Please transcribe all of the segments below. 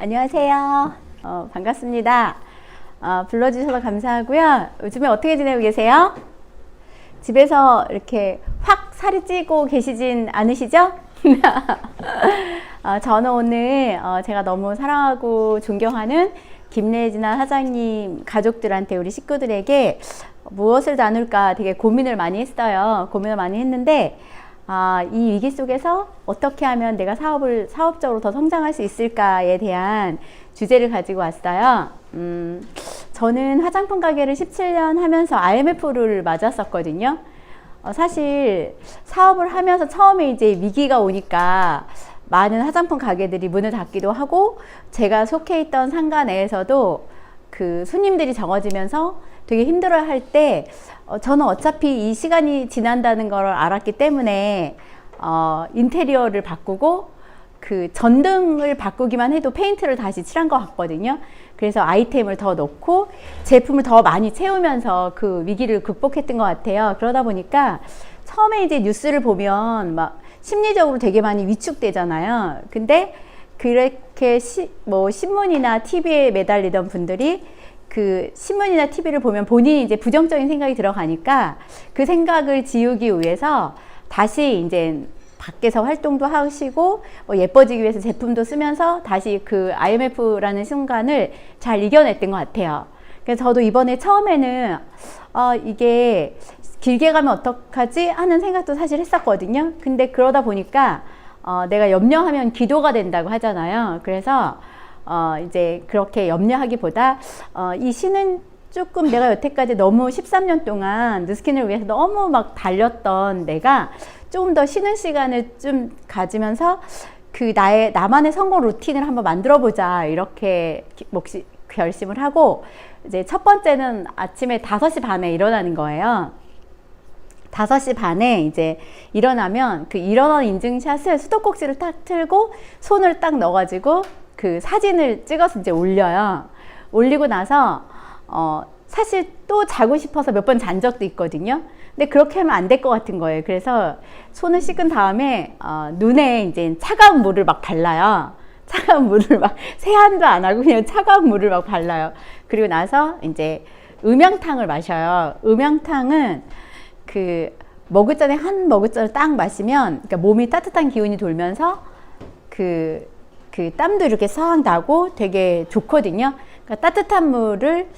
안녕하세요. 반갑습니다. 불러주셔서 감사하고요. 요즘에 어떻게 지내고 계세요? 집에서 이렇게 확 살이 찌고 계시진 않으시죠? 저는 오늘 제가 너무 사랑하고 존경하는 김래진아 사장님 가족들한테, 우리 식구들에게 무엇을 나눌까 되게 고민을 많이 했어요. 고민을 많이 했는데 이 위기 속에서 어떻게 하면 내가 사업적으로 더 성장할 수 있을까에 대한 주제를 가지고 왔어요. 저는 화장품 가게를 17년 하면서 IMF를 맞았었거든요. 사실 사업을 하면서 처음에 이제 위기가 오니까 많은 화장품 가게들이 문을 닫기도 하고, 제가 속해 있던 상가 내에서도 그 손님들이 적어지면서 되게 힘들어 할 때, 저는 어차피 이 시간이 지난다는 걸 알았기 때문에 인테리어를 바꾸고 그 전등을 바꾸기만 해도 페인트를 다시 칠한 것 같거든요. 그래서 아이템을 더 넣고 제품을 더 많이 채우면서 그 위기를 극복했던 것 같아요. 그러다 보니까 처음에 이제 뉴스를 보면 막 심리적으로 되게 많이 위축되잖아요. 근데 그렇게 신문이나 TV에 매달리던 분들이 그 신문이나 TV를 보면 본인이 이제 부정적인 생각이 들어가니까 그 생각을 지우기 위해서 다시 이제 밖에서 활동도 하시고 예뻐지기 위해서 제품도 쓰면서 다시 그 IMF라는 순간을 잘 이겨냈던 것 같아요. 그래서 저도 이번에 처음에는 이게 길게 가면 어떡하지 하는 생각도 사실 했었거든요. 근데 그러다 보니까 내가 염려하면 기도가 된다고 하잖아요. 그래서 이제 그렇게 염려하기보다 이 신은 조금 내가 여태까지 너무 13년 동안 누스킨을 위해서 너무 막 달렸던 내가 조금 더 쉬는 시간을 좀 가지면서 그 나만의 성공 루틴을 한번 만들어 보자, 이렇게 결심을 하고, 이제 첫 번째는 아침에 5시 반에 일어나는 거예요. 5시 반에 이제 일어나면 그 일어난 인증샷을 수도꼭지를 딱 틀고 손을 딱 넣어가지고 그 사진을 찍어서 이제 올려요. 올리고 나서 사실 또 자고 싶어서 몇 번 잔 적도 있거든요. 근데 그렇게 하면 안 될 것 같은 거예요. 그래서 손을 씻은 다음에 눈에 이제 차가운 물을 막 발라요. 차가운 물을 막 세안도 안 하고 그냥 차가운 물을 막 발라요. 그리고 나서 이제 음양탕을 마셔요. 음양탕은 그 머그잔에 한 머그잔을 딱 마시면, 그러니까 몸이 따뜻한 기운이 돌면서 그 땀도 이렇게 싹 나고 되게 좋거든요. 그러니까 따뜻한 물을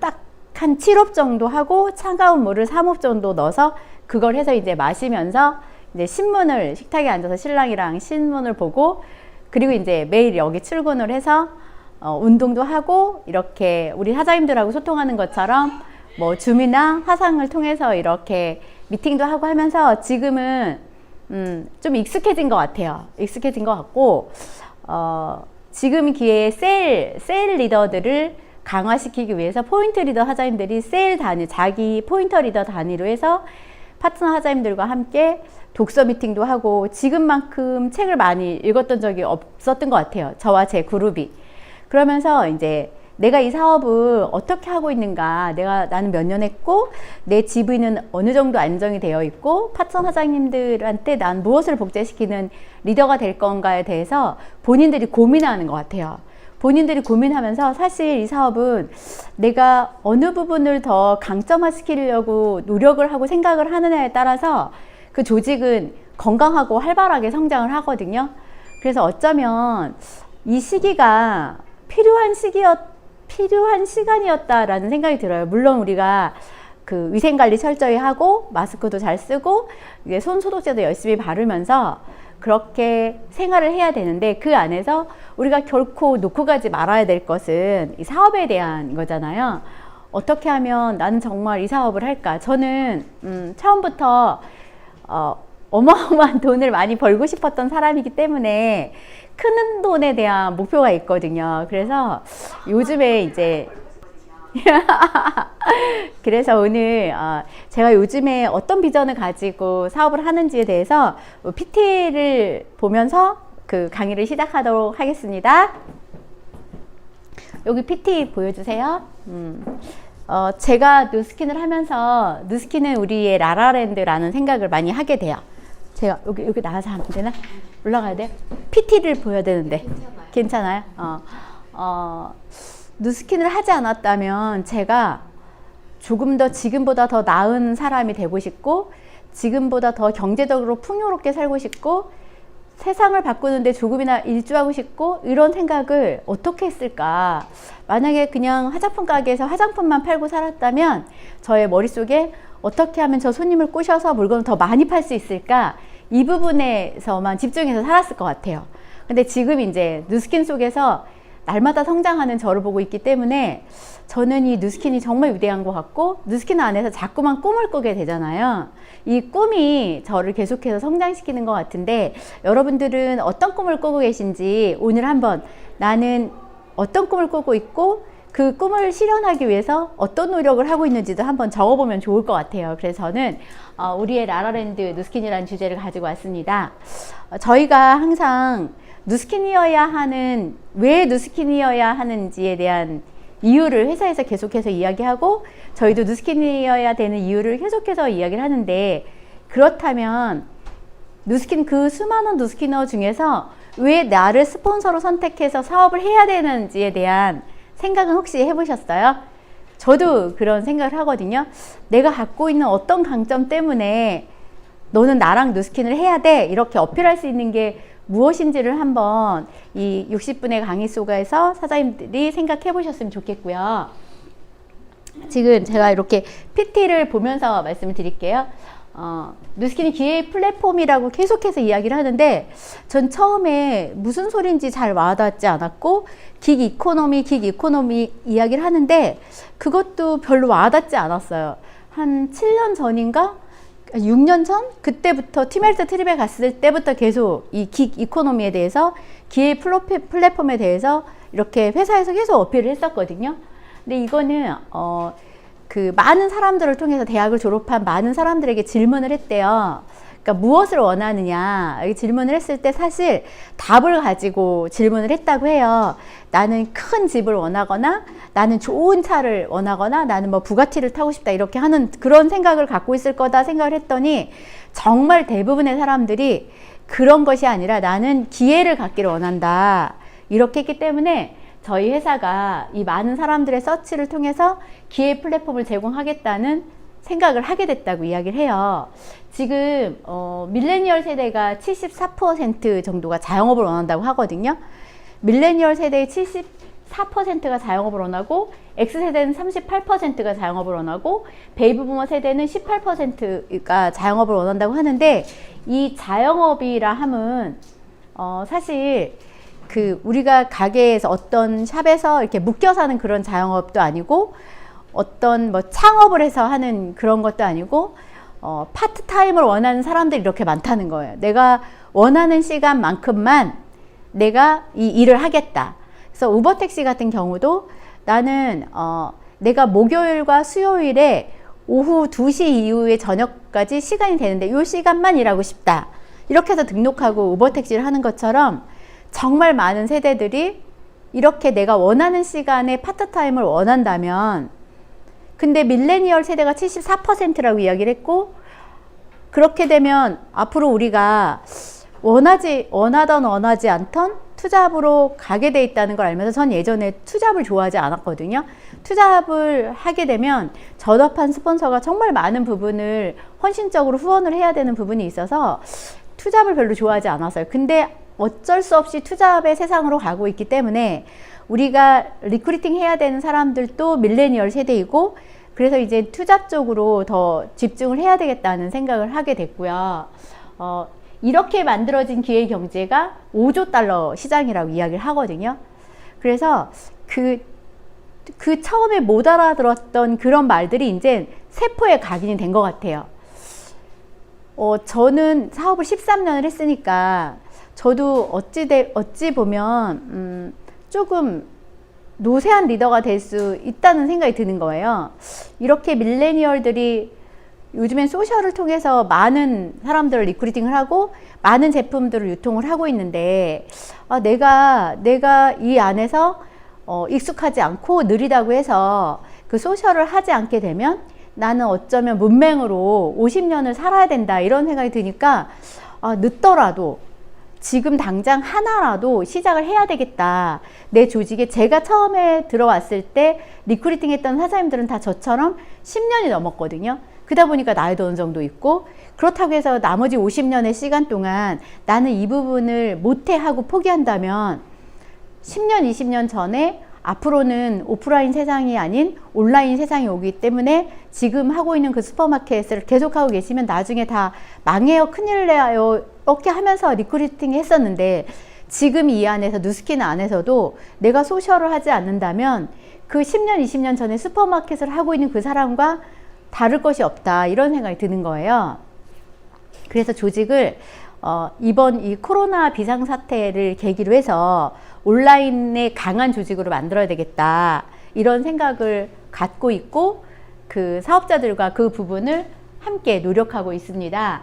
딱 한 7홉 정도 하고 차가운 물을 3홉 정도 넣어서 그걸 해서 이제 마시면서 이제 식탁에 앉아서 신랑이랑 신문을 보고, 그리고 이제 매일 여기 출근을 해서 운동도 하고, 이렇게 우리 사장님들하고 소통하는 것처럼 뭐 줌이나 화상을 통해서 이렇게 미팅도 하고 하면서 지금은 좀 익숙해진 것 같아요. 익숙해진 것 같고, 지금 기회에 세일 리더들을 강화시키기 위해서 포인트 리더 사장님들이 세일 단위, 자기 포인트 리더 단위로 해서 파트너 사장님들과 함께 독서 미팅도 하고, 지금만큼 책을 많이 읽었던 적이 없었던 것 같아요. 저와 제 그룹이. 그러면서 이제 내가 이 사업을 어떻게 하고 있는가, 나는 몇 년 했고, 내 지분은 어느 정도 안정이 되어 있고, 파트너 사장님들한테 난 무엇을 복제시키는 리더가 될 건가에 대해서 본인들이 고민하는 것 같아요. 본인들이 고민하면서 사실 이 사업은 내가 어느 부분을 더 강점화시키려고 노력을 하고 생각을 하느냐에 따라서 그 조직은 건강하고 활발하게 성장을 하거든요. 그래서 어쩌면 이 시기가 필요한 시간이었다라는 생각이 들어요. 물론 우리가 그 위생관리 철저히 하고 마스크도 잘 쓰고 손 소독제도 열심히 바르면서 그렇게 생활을 해야 되는데, 그 안에서 우리가 결코 놓고 가지 말아야 될 것은 이 사업에 대한 거잖아요. 어떻게 하면 나는 정말 이 사업을 할까? 저는 처음부터 어마어마한 돈을 많이 벌고 싶었던 사람이기 때문에 큰 돈에 대한 목표가 있거든요. 그래서 요즘에 이제 그래서 오늘 제가 요즘에 어떤 비전을 가지고 사업을 하는지에 대해서 PT를 보면서 그 강의를 시작하도록 하겠습니다. 여기 PT 보여주세요. 제가 누스킨을 하면서, 누스킨은 우리의 라라랜드라는 생각을 많이 하게 돼요. 제가 여기 나가서 하면 되나? 올라가야 돼요? PT를 보여야 되는데. 괜찮아요? 누스킨을 하지 않았다면 제가 조금 더 지금보다 더 나은 사람이 되고 싶고, 지금보다 더 경제적으로 풍요롭게 살고 싶고, 세상을 바꾸는데 조금이나 일조하고 싶고, 이런 생각을 어떻게 했을까? 만약에 그냥 화장품 가게에서 화장품만 팔고 살았다면 저의 머릿속에 어떻게 하면 저 손님을 꼬셔서 물건을 더 많이 팔 수 있을까? 이 부분에서만 집중해서 살았을 것 같아요. 근데 지금 이제 누스킨 속에서 날마다 성장하는 저를 보고 있기 때문에 저는 이 누스킨이 정말 위대한 것 같고, 누스킨 안에서 자꾸만 꿈을 꾸게 되잖아요. 이 꿈이 저를 계속해서 성장시키는 것 같은데, 여러분들은 어떤 꿈을 꾸고 계신지 오늘 한번 나는 어떤 꿈을 꾸고 있고 그 꿈을 실현하기 위해서 어떤 노력을 하고 있는지도 한번 적어보면 좋을 것 같아요. 그래서 저는 우리의 라라랜드 누스킨이라는 주제를 가지고 왔습니다. 저희가 항상 누스킨이어야 하는, 왜 누스킨이어야 하는지에 대한 이유를 회사에서 계속해서 이야기하고, 저희도 누스킨이어야 되는 이유를 계속해서 이야기를 하는데, 그렇다면 누스킨, 그 수많은 누스키너 중에서 왜 나를 스폰서로 선택해서 사업을 해야 되는지에 대한 생각은 혹시 해보셨어요? 저도 그런 생각을 하거든요. 내가 갖고 있는 어떤 강점 때문에 너는 나랑 누스킨을 해야 돼, 이렇게 어필할 수 있는 게 무엇인지를 한번 이 60분의 강의 속에서 사장님들이 생각해 보셨으면 좋겠고요. 지금 제가 이렇게 PT를 보면서 말씀을 드릴게요. 누스킨이 기회의 플랫폼이라고 계속해서 이야기를 하는데, 전 처음에 무슨 소리인지 잘 와닿지 않았고, 긱 이코노미 이야기를 하는데 그것도 별로 와닿지 않았어요. 한 7년 전인가? 6년 전? 그때부터 팀헬스 트립에 갔을 때부터 계속 이 긱 이코노미에 대해서, 기회의 플랫폼에 대해서 이렇게 회사에서 계속 어필을 했었거든요. 근데 이거는 그 많은 사람들을 통해서, 대학을 졸업한 많은 사람들에게 질문을 했대요. 그러니까 무엇을 원하느냐 질문을 했을 때 사실 답을 가지고 질문을 했다고 해요. 나는 큰 집을 원하거나, 나는 좋은 차를 원하거나, 나는 뭐 부가티를 타고 싶다, 이렇게 하는 그런 생각을 갖고 있을 거다 생각을 했더니, 정말 대부분의 사람들이 그런 것이 아니라 나는 기회를 갖기를 원한다, 이렇게 했기 때문에 저희 회사가 이 많은 사람들의 서치를 통해서 기회 플랫폼을 제공하겠다는 생각을 하게 됐다고 이야기를 해요. 지금 밀레니얼 세대가 74% 정도가 자영업을 원한다고 하거든요. 밀레니얼 세대의 74%가 자영업을 원하고, X세대는 38%가 자영업을 원하고, 베이비부머 세대는 18%가 자영업을 원한다고 하는데, 이 자영업이라 함은 사실 그 우리가 가게에서 어떤 샵에서 이렇게 묶여 사는 그런 자영업도 아니고, 어떤 뭐 창업을 해서 하는 그런 것도 아니고, 파트타임을 원하는 사람들이 이렇게 많다는 거예요. 내가 원하는 시간만큼만 내가 이 일을 하겠다. 그래서 우버택시 같은 경우도 나는 내가 목요일과 수요일에 오후 2시 이후에 저녁까지 시간이 되는데 이 시간만 일하고 싶다, 이렇게 해서 등록하고 우버택시를 하는 것처럼, 정말 많은 세대들이 이렇게 내가 원하는 시간에 파트타임을 원한다면, 근데 밀레니얼 세대가 74%라고 이야기를 했고, 그렇게 되면 앞으로 우리가 원하던 원하지 않던 투잡으로 가게 돼 있다는 걸 알면서, 전 예전에 투잡을 좋아하지 않았거든요. 투잡을 하게 되면 저답한 스폰서가 정말 많은 부분을 헌신적으로 후원을 해야 되는 부분이 있어서 투잡을 별로 좋아하지 않았어요. 근데 어쩔 수 없이 투잡의 세상으로 가고 있기 때문에 우리가 리크루팅 해야 되는 사람들도 밀레니얼 세대이고, 그래서 이제 투잡 쪽으로 더 집중을 해야 되겠다는 생각을 하게 됐고요. 이렇게 만들어진 기회 경제가 5조 달러 시장이라고 이야기를 하거든요. 그래서 그 처음에 못 알아들었던 그런 말들이 이제 세포에 각인이 된 것 같아요. 저는 사업을 13년을 했으니까 저도 어찌 보면 조금 노쇠한 리더가 될 수 있다는 생각이 드는 거예요. 이렇게 밀레니얼들이 요즘엔 소셜을 통해서 많은 사람들을 리크루팅을 하고 많은 제품들을 유통을 하고 있는데, 내가 이 안에서 익숙하지 않고 느리다고 해서 그 소셜을 하지 않게 되면 나는 어쩌면 문맹으로 50년을 살아야 된다, 이런 생각이 드니까 늦더라도 지금 당장 하나라도 시작을 해야 되겠다. 내 조직에 제가 처음에 들어왔을 때 리크루팅 했던 사장님들은 다 저처럼 10년이 넘었거든요. 그러다 보니까 나이도 어느 정도 있고, 그렇다고 해서 나머지 50년의 시간 동안 나는 이 부분을 못해 하고 포기한다면 10년, 20년 전에 앞으로는 오프라인 세상이 아닌 온라인 세상이 오기 때문에 지금 하고 있는 그 슈퍼마켓을 계속하고 계시면 나중에 다 망해요, 큰일 나요, 이렇게 하면서 리크루팅 했었는데, 지금 이 안에서 뉴스킨 안에서도 내가 소셜을 하지 않는다면 그 10년, 20년 전에 슈퍼마켓을 하고 있는 그 사람과 다를 것이 없다, 이런 생각이 드는 거예요. 그래서 조직을 이번 이 코로나 비상사태를 계기로 해서 온라인의 강한 조직으로 만들어야 되겠다, 이런 생각을 갖고 있고, 그 사업자들과 그 부분을 함께 노력하고 있습니다.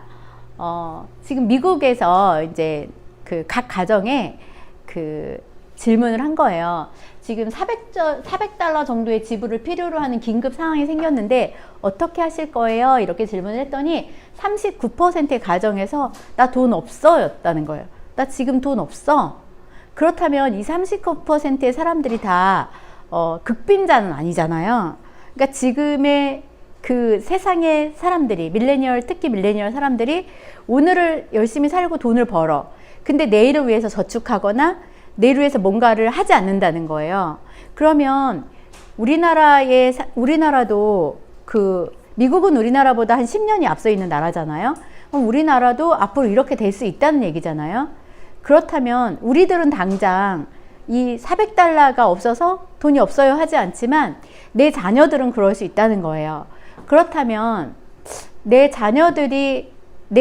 지금 미국에서 이제 그 각 가정에 그 질문을 한 거예요. 지금 $400 정도의 지불을 필요로 하는 긴급 상황이 생겼는데 어떻게 하실 거예요? 이렇게 질문을 했더니 39%의 가정에서 나 돈 없어 였다는 거예요. 나 지금 돈 없어. 그렇다면 이 39%의 사람들이 다 극빈자는 아니잖아요. 그러니까 지금의 그 세상의 사람들이, 밀레니얼, 특히 밀레니얼 사람들이 오늘을 열심히 살고 돈을 벌어. 근데 내일을 위해서 저축하거나 내일을 위해서 뭔가를 하지 않는다는 거예요. 그러면 우리나라도 미국은 우리나라보다 한 10년이 앞서 있는 나라잖아요. 그럼 우리나라도 앞으로 이렇게 될 수 있다는 얘기잖아요. 그렇다면 우리들은 당장 이 $400가 없어서 돈이 없어요 하지 않지만 내 자녀들은 그럴 수 있다는 거예요. 그렇다면 내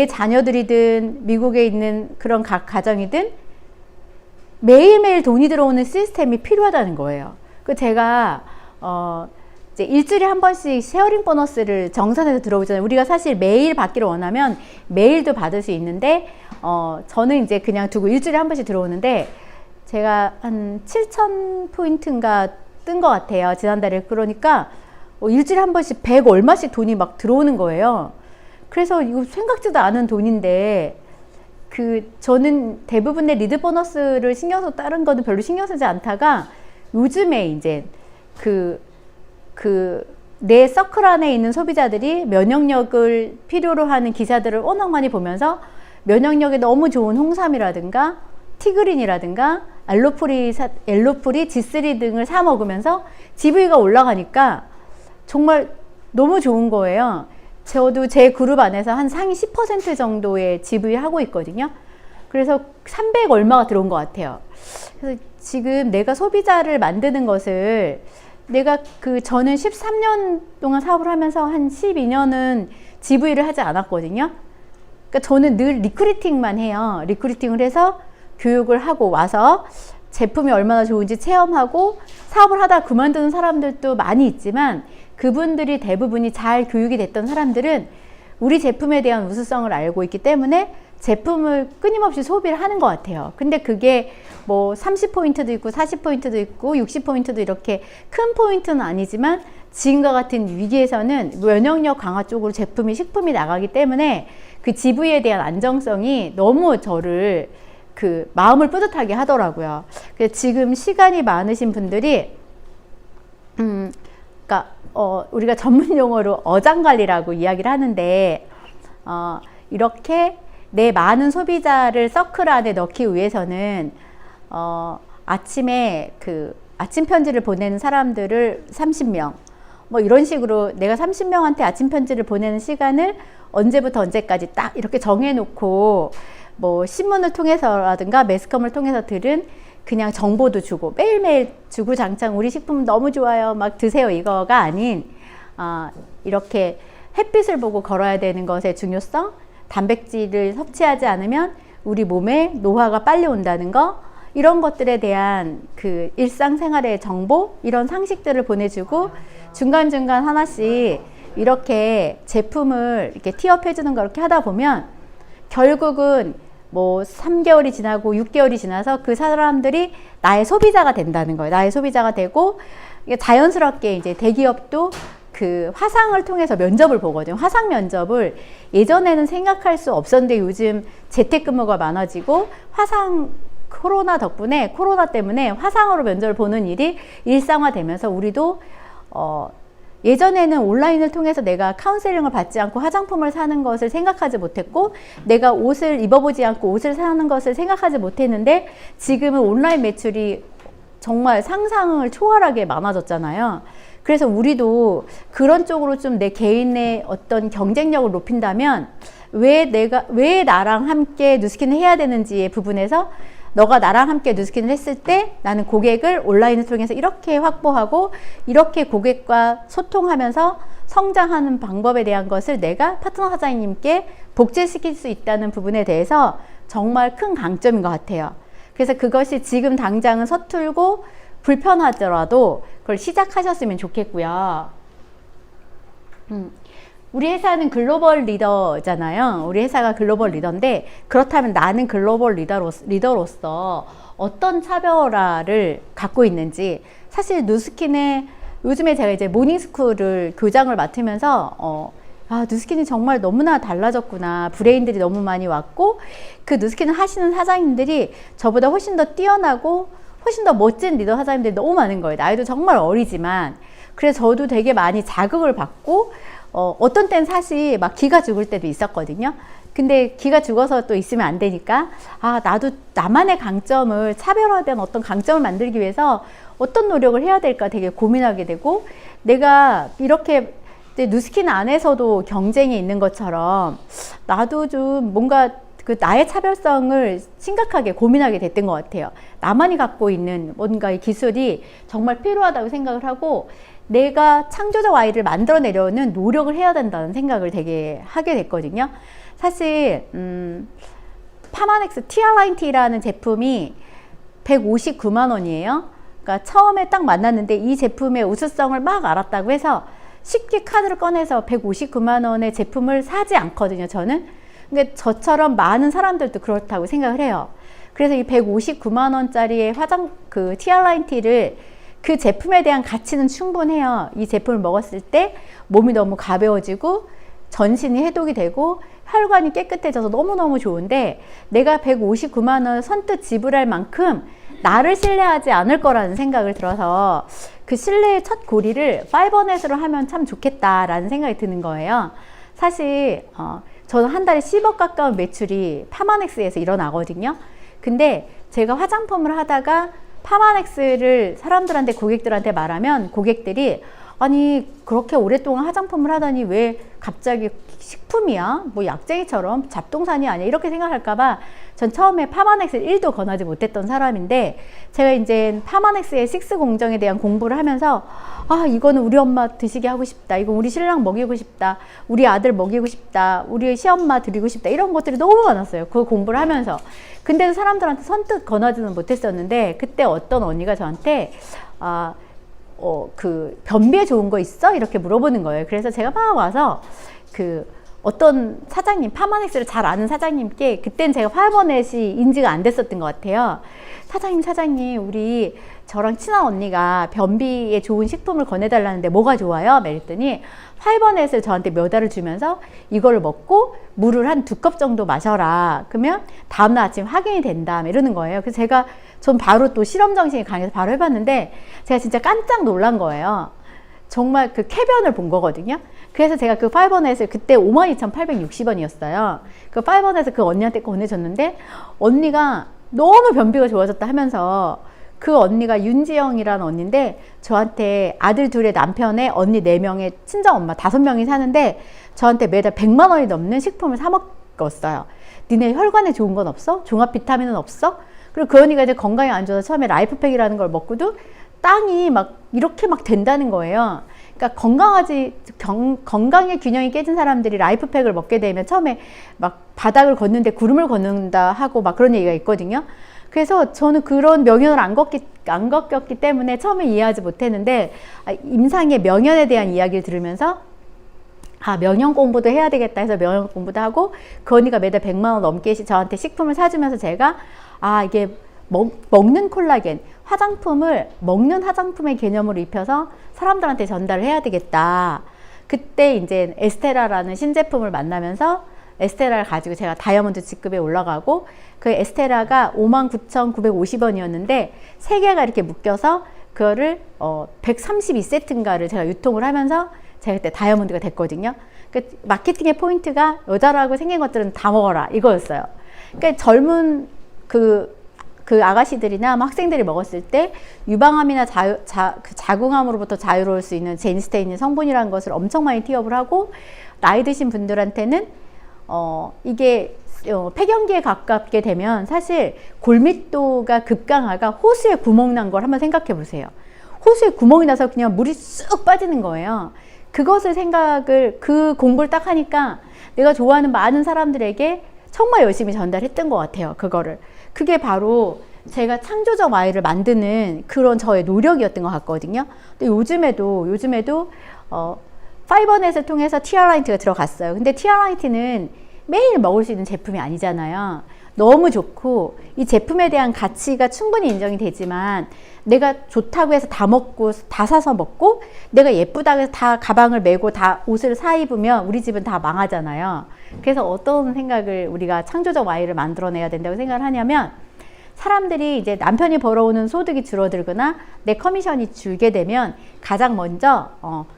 자녀들이든 미국에 있는 그런 각 가정이든 매일매일 돈이 들어오는 시스템이 필요하다는 거예요. 제가 이제 일주일에 한 번씩 쉐어링 보너스를 정산해서 들어오잖아요. 우리가 사실 매일 받기를 원하면 매일도 받을 수 있는데 저는 이제 그냥 두고 일주일에 한 번씩 들어오는데, 제가 한 7,000포인트인가 뜬 것 같아요, 지난달에. 그러니까 일주일에 한 번씩 100 얼마씩 돈이 막 들어오는 거예요. 그래서 이거 생각지도 않은 돈인데, 저는 대부분의 리드 보너스를 신경 써서 다른 거는 별로 신경 쓰지 않다가 요즘에 이제 내 서클 안에 있는 소비자들이 면역력을 필요로 하는 기사들을 워낙 많이 보면서 면역력에 너무 좋은 홍삼이라든가 티그린이라든가 알로프리, G3 등을 사 먹으면서 GV가 올라가니까 정말 너무 좋은 거예요. 저도 제 그룹 안에서 한 상위 10% 정도의 GV 하고 있거든요. 그래서 300 얼마가 들어온 것 같아요. 그래서 지금 내가 소비자를 만드는 것을 저는 13년 동안 사업을 하면서 한 12년은 GV를 하지 않았거든요. 그러니까 저는 늘 리크루팅만 해요. 리크루팅을 해서 교육을 하고 와서 제품이 얼마나 좋은지 체험하고 사업을 하다 그만두는 사람들도 많이 있지만, 그분들이 대부분이 잘 교육이 됐던 사람들은 우리 제품에 대한 우수성을 알고 있기 때문에 제품을 끊임없이 소비를 하는 것 같아요. 근데 그게 뭐 30포인트도 있고 40포인트도 있고 60포인트도 이렇게 큰 포인트는 아니지만, 지금과 같은 위기에서는 면역력 강화 쪽으로 식품이 나가기 때문에 그 GV에 대한 안정성이 너무 저를 마음을 뿌듯하게 하더라고요. 그래서 지금 시간이 많으신 분들이 그러니까 우리가 전문 용어로 어장관리라고 이야기를 하는데, 이렇게 내 많은 소비자를 서클 안에 넣기 위해서는 아침에 아침 편지를 보내는 사람들을 30명, 뭐 이런 식으로 내가 30명한테 아침 편지를 보내는 시간을 언제부터 언제까지 딱 이렇게 정해놓고, 뭐 신문을 통해서라든가 매스컴을 통해서 들은 그냥 정보도 주고 매일매일 주구장창 우리 식품 너무 좋아요 막 드세요 이거가 아닌, 이렇게 햇빛을 보고 걸어야 되는 것의 중요성, 단백질을 섭취하지 않으면 우리 몸에 노화가 빨리 온다는 거, 이런 것들에 대한 일상생활의 정보, 이런 상식들을 보내주고 중간중간 하나씩 이렇게 제품을 이렇게 티업 해주는 거, 이렇게 하다 보면 결국은 뭐 3개월이 지나고 6개월이 지나서 그 사람들이 나의 소비자가 된다는 거예요. 나의 소비자가 되고, 자연스럽게 이제 대기업도 화상을 통해서 면접을 보거든요. 화상 면접을 예전에는 생각할 수 없었는데 요즘 재택근무가 많아지고 코로나 때문에 화상으로 면접을 보는 일이 일상화되면서 우리도 예전에는 온라인을 통해서 내가 카운셀링을 받지 않고 화장품을 사는 것을 생각하지 못했고, 내가 옷을 입어보지 않고 옷을 사는 것을 생각하지 못했는데, 지금은 온라인 매출이 정말 상상을 초월하게 많아졌잖아요. 그래서 우리도 그런 쪽으로 좀 내 개인의 어떤 경쟁력을 높인다면, 왜 나랑 함께 누스킨을 해야 되는지의 부분에서, 너가 나랑 함께 누스킨을 했을 때 나는 고객을 온라인을 통해서 이렇게 확보하고 이렇게 고객과 소통하면서 성장하는 방법에 대한 것을 내가 파트너 사장님께 복제시킬 수 있다는 부분에 대해서 정말 큰 강점인 것 같아요. 그래서 그것이 지금 당장은 서툴고 불편하더라도 그걸 시작하셨으면 좋겠고요. 우리 회사는 글로벌 리더잖아요. 우리 회사가 글로벌 리더인데, 그렇다면 나는 글로벌 리더로서 어떤 차별화를 갖고 있는지, 사실 누스킨의 요즘에 제가 이제 모닝스쿨을 교장을 맡으면서 누스킨이 정말 너무나 달라졌구나. 브레인들이 너무 많이 왔고, 그 누스킨을 하시는 사장님들이 저보다 훨씬 더 뛰어나고 훨씬 더 멋진 리더 사장님들이 너무 많은 거예요. 나이도 정말 어리지만. 그래서 저도 되게 많이 자극을 받고, 어떤 때는 사실 막 기가 죽을 때도 있었거든요. 근데 기가 죽어서 또 있으면 안 되니까, 나도 나만의 강점을, 차별화된 어떤 강점을 만들기 위해서 어떤 노력을 해야 될까 되게 고민하게 되고, 내가 이렇게 누스킨 안에서도 경쟁이 있는 것처럼 나도 좀 뭔가 그 나의 차별성을 심각하게 고민하게 됐던 것 같아요. 나만이 갖고 있는 뭔가의 기술이 정말 필요하다고 생각을 하고, 내가 창조적 아이를 만들어내려는 노력을 해야 된다는 생각을 되게 하게 됐거든요. 사실 파마넥스 TR9T라는 제품이 159만 원이에요. 그러니까 처음에 딱 만났는데 이 제품의 우수성을 막 알았다고 해서 쉽게 카드를 꺼내서 159만 원의 제품을 사지 않거든요, 저는. 근데 저처럼 많은 사람들도 그렇다고 생각을 해요. 그래서 이 159만 원짜리의 그 TR9T를, 그 제품에 대한 가치는 충분해요. 이 제품을 먹었을 때 몸이 너무 가벼워지고 전신이 해독이 되고 혈관이 깨끗해져서 너무너무 좋은데, 내가 159만 원 선뜻 지불할 만큼 나를 신뢰하지 않을 거라는 생각을 들어서 그 신뢰의 첫 고리를 5NS로 하면 참 좋겠다라는 생각이 드는 거예요. 사실 저는 한 달에 10억 가까운 매출이 파마넥스에서 일어나거든요. 근데 제가 화장품을 하다가 파마넥스를 사람들한테, 고객들한테 말하면 고객들이, 아니 그렇게 오랫동안 화장품을 하다니 왜 갑자기 식품이야? 뭐 약쟁이처럼 잡동사니 아니야? 이렇게 생각할까봐 전 처음에 파마넥스를 1도 권하지 못했던 사람인데, 제가 이제 파마넥스의 6 공정에 대한 공부를 하면서, 이거는 우리 엄마 드시게 하고 싶다, 이거 우리 신랑 먹이고 싶다, 우리 아들 먹이고 싶다, 우리 시엄마 드리고 싶다, 이런 것들이 너무 많았어요, 그 공부를 하면서. 근데도 사람들한테 선뜻 권하지는 못했었는데, 그때 어떤 언니가 저한테 그 변비에 좋은 거 있어? 이렇게 물어보는 거예요. 그래서 제가 막 와서 어떤 사장님, 파마넥스를 잘 아는 사장님께, 그땐 제가 5NS이 인지가 안 됐었던 것 같아요. 사장님, 우리 저랑 친한 언니가 변비에 좋은 식품을 권해달라는데 뭐가 좋아요? 그랬더니 5NS를 저한테 몇 알을 주면서 이거를 먹고 물을 한 2컵 정도 마셔라. 그러면 다음날 아침 확인이 된다. 이러는 거예요. 그래서 전 바로 또 실험 정신이 강해서 바로 해봤는데, 제가 진짜 깜짝 놀란 거예요. 정말 그 쾌변을 본 거거든요. 그래서 제가 그 5NS 그때 52,860원이었어요. 그 5NS 그 언니한테 권해줬는데, 언니가 너무 변비가 좋아졌다 하면서, 그 언니가 윤지영이라는 언니인데, 저한테 아들 둘의 남편의 언니 4명의 친정엄마 5명이 사는데, 저한테 매달 100만 원이 넘는 식품을 사 먹었어요. 니네 혈관에 좋은 건 없어? 종합 비타민은 없어? 그리고 그 언니가 이제 건강이 안 좋아서 처음에 라이프팩이라는 걸 먹고도 땅이 막 이렇게 막 된다는 거예요. 그러니까 건강의 균형이 깨진 사람들이 라이프팩을 먹게 되면 처음에 막 바닥을 걷는데 구름을 걷는다 하고 막 그런 얘기가 있거든요. 그래서 저는 그런 명연을 안 겪었기 때문에 처음에 이해하지 못했는데, 임상의 명연에 대한 이야기를 들으면서 명연 공부도 해야 되겠다 해서 명연 공부도 하고, 그 언니가 매달 100만 원 넘게 저한테 식품을 사주면서 제가 이게 먹는 콜라겐, 화장품을 먹는 화장품의 개념으로 입혀서 사람들한테 전달을 해야 되겠다. 그때 이제 에스테라라는 신제품을 만나면서 에스테라를 가지고 제가 다이아몬드 직급에 올라가고 그 에스테라가 59,950원이었는데 3개가 이렇게 묶여서 그거를 132세트인가를 제가 유통을 하면서 제가 그때 다이아몬드가 됐거든요. 그 마케팅의 포인트가 여자라고 생긴 것들은 다 먹어라 이거였어요. 그러니까 젊은 그 아가씨들이나 학생들이 먹었을 때 유방암이나 자궁암으로부터 자유로울 수 있는 제니스테인 성분이라는 것을 엄청 많이 티업을 하고 나이 드신 분들한테는 이게 폐경기에 가깝게 되면 사실 골밀도가 급강하가 호수에 구멍 난 걸 한번 생각해 보세요. 호수에 구멍이 나서 그냥 물이 쑥 빠지는 거예요. 그것을 그 공부를 딱 하니까 내가 좋아하는 많은 사람들에게 정말 열심히 전달했던 것 같아요. 그게 바로 제가 창조적 아이를 만드는 그런 저의 노력이었던 것 같거든요. 근데 요즘에도 파이버넷을 통해서 티아라이트가 들어갔어요. 근데 티아라이트는 매일 먹을 수 있는 제품이 아니잖아요. 너무 좋고 이 제품에 대한 가치가 충분히 인정이 되지만 내가 좋다고 해서 다 먹고 다 사서 먹고 내가 예쁘다고 해서 다 가방을 메고 다 옷을 사 입으면 우리 집은 다 망하잖아요. 그래서 어떤 생각을 우리가 창조적 아이를 만들어내야 된다고 생각을 하냐면 사람들이 이제 남편이 벌어오는 소득이 줄어들거나 내 커미션이 줄게 되면 가장 먼저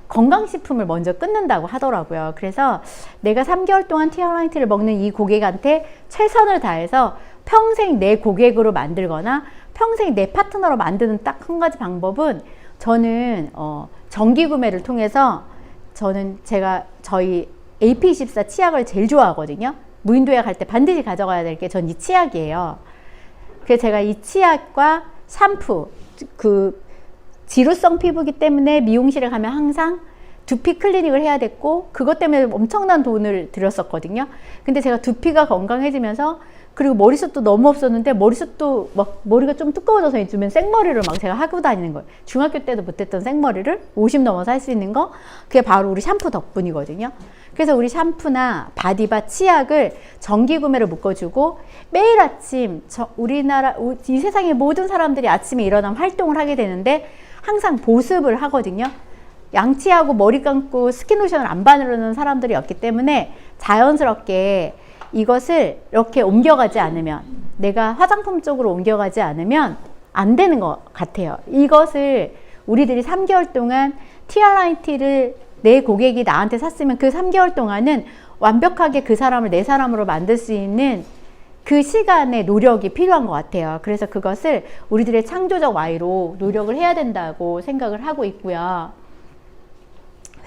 건강식품을 먼저 끊는다고 하더라고요. 그래서 내가 3개월 동안 티아라이트를 먹는 이 고객한테 최선을 다해서 평생 내 고객으로 만들거나 평생 내 파트너로 만드는 딱 한 가지 방법은 저는 정기 구매를 통해서 저희 AP24 치약을 제일 좋아하거든요. 무인도에 갈 때 반드시 가져가야 될 게 전 이 치약이에요. 그래서 제가 이 치약과 샴푸, 지루성 피부기 때문에 미용실에 가면 항상 두피 클리닉을 해야 됐고 그것 때문에 엄청난 돈을 들였었거든요. 근데 제가 두피가 건강해지면서 그리고 머리숱도 너무 없었는데 머리숱도 막 머리가 좀 두꺼워져서 요즘엔 생머리를 막 제가 하고 다니는 거예요. 중학교 때도 못했던 생머리를 50 넘어서 할 수 있는 거 그게 바로 우리 샴푸 덕분이거든요. 그래서 우리 샴푸나 바디바 치약을 정기 구매로 묶어주고 매일 아침 이 세상의 모든 사람들이 아침에 일어나면 활동을 하게 되는데 항상 보습을 하거든요. 양치하고 머리 감고 스킨로션을 안 바르는 사람들이 없기 때문에 자연스럽게 이것을 이렇게 옮겨가지 않으면 내가 화장품 쪽으로 옮겨가지 않으면 안 되는 것 같아요. 이것을 우리들이 3개월 동안 티아라이트를 내 고객이 나한테 샀으면 그 3개월 동안은 완벽하게 그 사람을 내 사람으로 만들 수 있는 그 시간의 노력이 필요한 것 같아요. 그래서 그것을 우리들의 창조적 Y로 노력을 해야 된다고 생각을 하고 있고요.